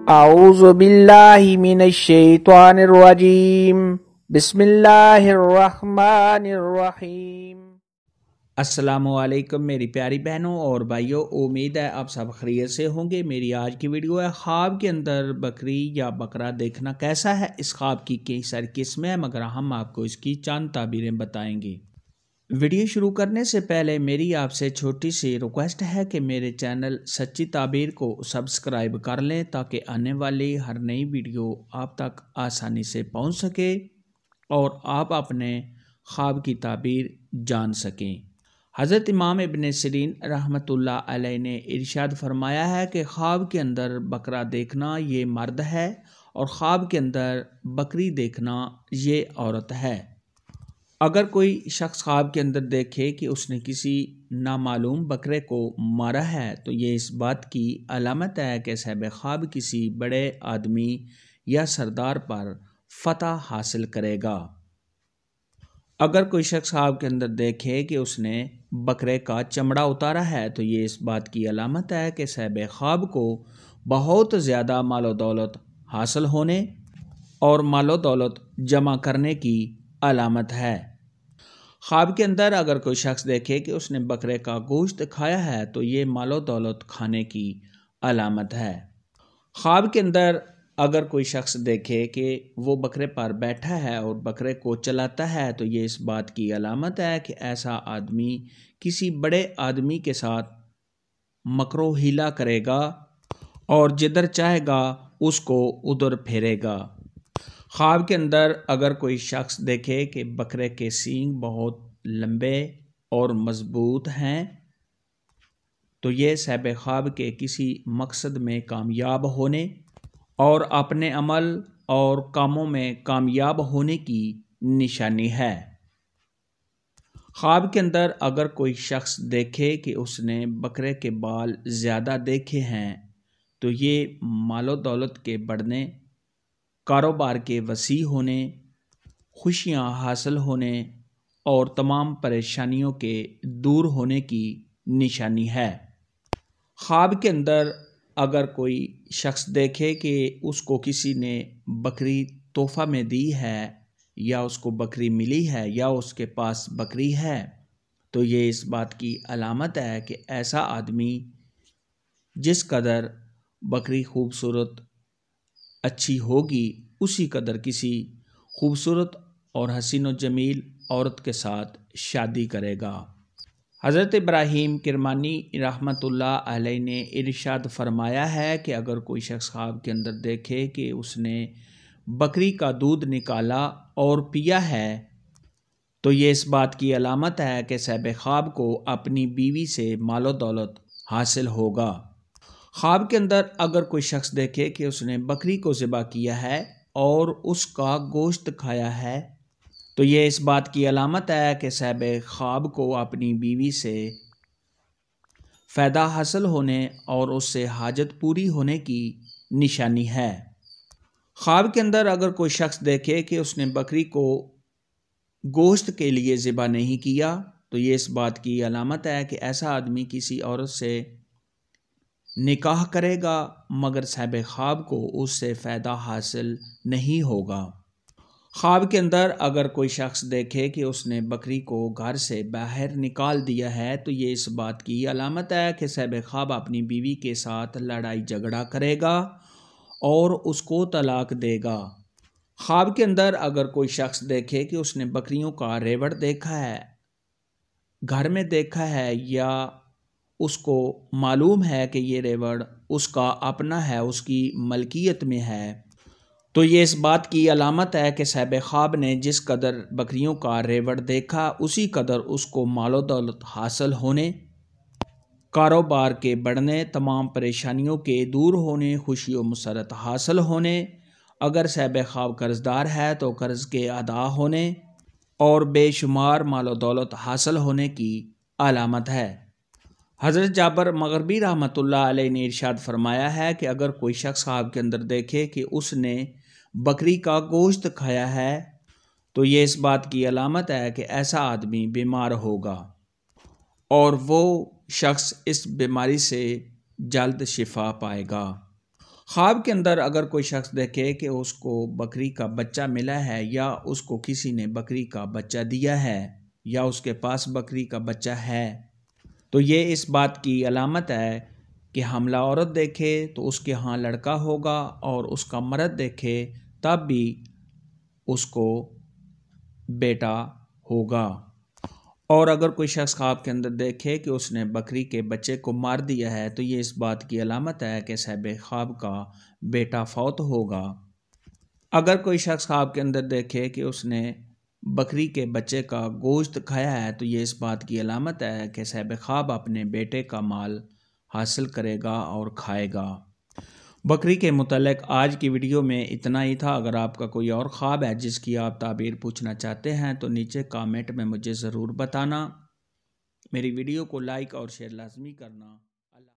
औज़ु बिल्लाहि मिनश शैतानिर रजीम बिस्मिल्लाहिर रहमानिर रहीम। अस्सलामुअलैकुम मेरी प्यारी बहनों और भाइयों, उम्मीद है आप सब खैरियत से होंगे। मेरी आज की वीडियो है ख्वाब के अंदर बकरी या बकरा देखना कैसा है। इस ख्वाब की कई सारी किस्में हैं, मगर हम आपको इसकी चंद ताबीरें बताएंगे। वीडियो शुरू करने से पहले मेरी आपसे छोटी सी रिक्वेस्ट है कि मेरे चैनल सच्ची ताबीर को सब्सक्राइब कर लें ताकि आने वाली हर नई वीडियो आप तक आसानी से पहुंच सके और आप अपने ख्वाब की ताबीर जान सकें। हज़रत इमाम इब्न सिरीन रहमतुल्लाह अलैह ने इरशाद फरमाया है कि ख्वाब के अंदर बकरा देखना ये मर्द है और ख्वाब के अंदर बकरी देखना ये औरत है। अगर कोई शख्स ख्वाब के अंदर देखे कि उसने किसी नामालूम बकरे को मारा है तो ये इस बात की अलामत है कि साहिब ख्वाब किसी बड़े आदमी या सरदार पर फतह हासिल करेगा। अगर कोई शख्स ख्वाब के अंदर देखे कि उसने बकरे का चमड़ा उतारा है तो ये इस बात की अलामत है कि साहिब ख्वाब को बहुत ज़्यादा मालो दौलत हासिल होने और मालो दौलत जमा करने की अलामत है। ख्वाब के अंदर अगर कोई शख्स देखे कि उसने बकरे का गोश्त खाया है तो ये मालो दौलत खाने की अलामत है। ख्वाब के अंदर अगर कोई शख्स देखे कि वो बकरे पर बैठा है और बकरे को चलाता है तो ये इस बात की अलामत है कि ऐसा आदमी किसी बड़े आदमी के साथ मकरो हीला करेगा और जिधर चाहेगा उसको उधर फेरेगा। ख्वाब के अंदर अगर कोई शख्स देखे कि बकरे के सींग बहुत लंबे और मजबूत हैं तो ये साहिब ख्वाब के किसी मकसद में कामयाब होने और अपने अमल और कामों में कामयाब होने की निशानी है। ख्वाब के अंदर अगर कोई शख्स देखे कि उसने बकरे के बाल ज़्यादा देखे हैं तो ये मालो दौलत के बढ़ने, कारोबार के वसी होने, खुशियां हासिल होने और तमाम परेशानियों के दूर होने की निशानी है। ख्वाब के अंदर अगर कोई शख्स देखे कि उसको किसी ने बकरी तोहफा में दी है या उसको बकरी मिली है या उसके पास बकरी है तो ये इस बात की अलामत है कि ऐसा आदमी जिस कदर बकरी खूबसूरत अच्छी होगी उसी कदर किसी खूबसूरत और हसीन व जमील औरत के साथ शादी करेगा। हज़रत इब्राहीम किरमानी रहमतुल्लाह अलैह ने इरशाद फरमाया है कि अगर कोई शख्स ख्वाब के अंदर देखे कि उसने बकरी का दूध निकाला और पिया है तो ये इस बात की अलामत है कि साहिब ख्वाब को अपनी बीवी से मालो दौलत हासिल होगा। ख्वाब के अंदर अगर कोई शख्स देखे कि उसने बकरी को ज़िबा किया है और उसका गोश्त खाया है तो ये इस बात की अलामत है कि साहिब ख्वाब को अपनी बीवी से फ़ायदा हासिल होने और उससे हाजत पूरी होने की निशानी है। ख्वाब के अंदर अगर कोई शख्स देखे कि उसने बकरी को गोश्त के लिए ज़िबा नहीं किया तो ये इस बात की अलामत है कि ऐसा आदमी किसी औरत से निकाह करेगा मगर साहिब ख्वाब को उससे फ़ायदा हासिल नहीं होगा। ख्वाब के अंदर अगर कोई शख्स देखे कि उसने बकरी को घर से बाहर निकाल दिया है तो ये इस बात की अलामत है कि साहिब ख्वाब अपनी बीवी के साथ लड़ाई झगड़ा करेगा और उसको तलाक देगा। ख्वाब के अंदर अगर कोई शख्स देखे कि उसने बकरियों का रेवड़ देखा है, घर में देखा है या उसको मालूम है कि ये रेवड़ उसका अपना है, उसकी मलकियत में है तो ये इस बात की अलामत है कि साहिब ख्वाब ने जिस कदर बकरियों का रेवड़ देखा उसी कदर उसको मालो दौलत हासिल होने, कारोबार के बढ़ने, तमाम परेशानियों के दूर होने, खुशी व मसरत हासिल होने, अगर साहिब ख्वाब कर्जदार है तो कर्ज़ के अदा होने और बेशुमार मालो दौलत हासिल होने की अलामत है। हज़रत जाबर मग़रिबी रहमतुल्लाह अलैह ने इरशाद फरमाया है कि अगर कोई शख्स ख्वाब के अंदर देखे कि उसने बकरी का गोश्त खाया है तो ये इस बात की अलामत है कि ऐसा आदमी बीमार होगा और वो शख्स इस बीमारी से जल्द शिफा पाएगा। ख्वाब के अंदर अगर कोई शख्स देखे कि उसको बकरी का बच्चा मिला है या उसको किसी ने बकरी का बच्चा दिया है या उसके पास बकरी का बच्चा है, तो ये इस बात की अलामत है कि हमला औरत देखे तो उसके यहाँ लड़का होगा और उसका मर्द देखे तब भी उसको बेटा होगा। और अगर कोई शख्स ख्वाब के अंदर देखे कि उसने बकरी के बच्चे को मार दिया है तो ये इस बात की अलामत है कि साहिब ख्वाब का बेटा फौत होगा। अगर कोई शख्स ख्वाब के अंदर देखे कि उसने बकरी के बच्चे का गोश्त खाया है तो ये इस बात की अलामत है कि साहिब ख्वाब अपने बेटे का माल हासिल करेगा और खाएगा। बकरी के मुतालिक आज की वीडियो में इतना ही था। अगर आपका कोई और ख्वाब है जिसकी आप ताबीर पूछना चाहते हैं तो नीचे कमेंट में मुझे ज़रूर बताना। मेरी वीडियो को लाइक और शेयर लाजमी करना।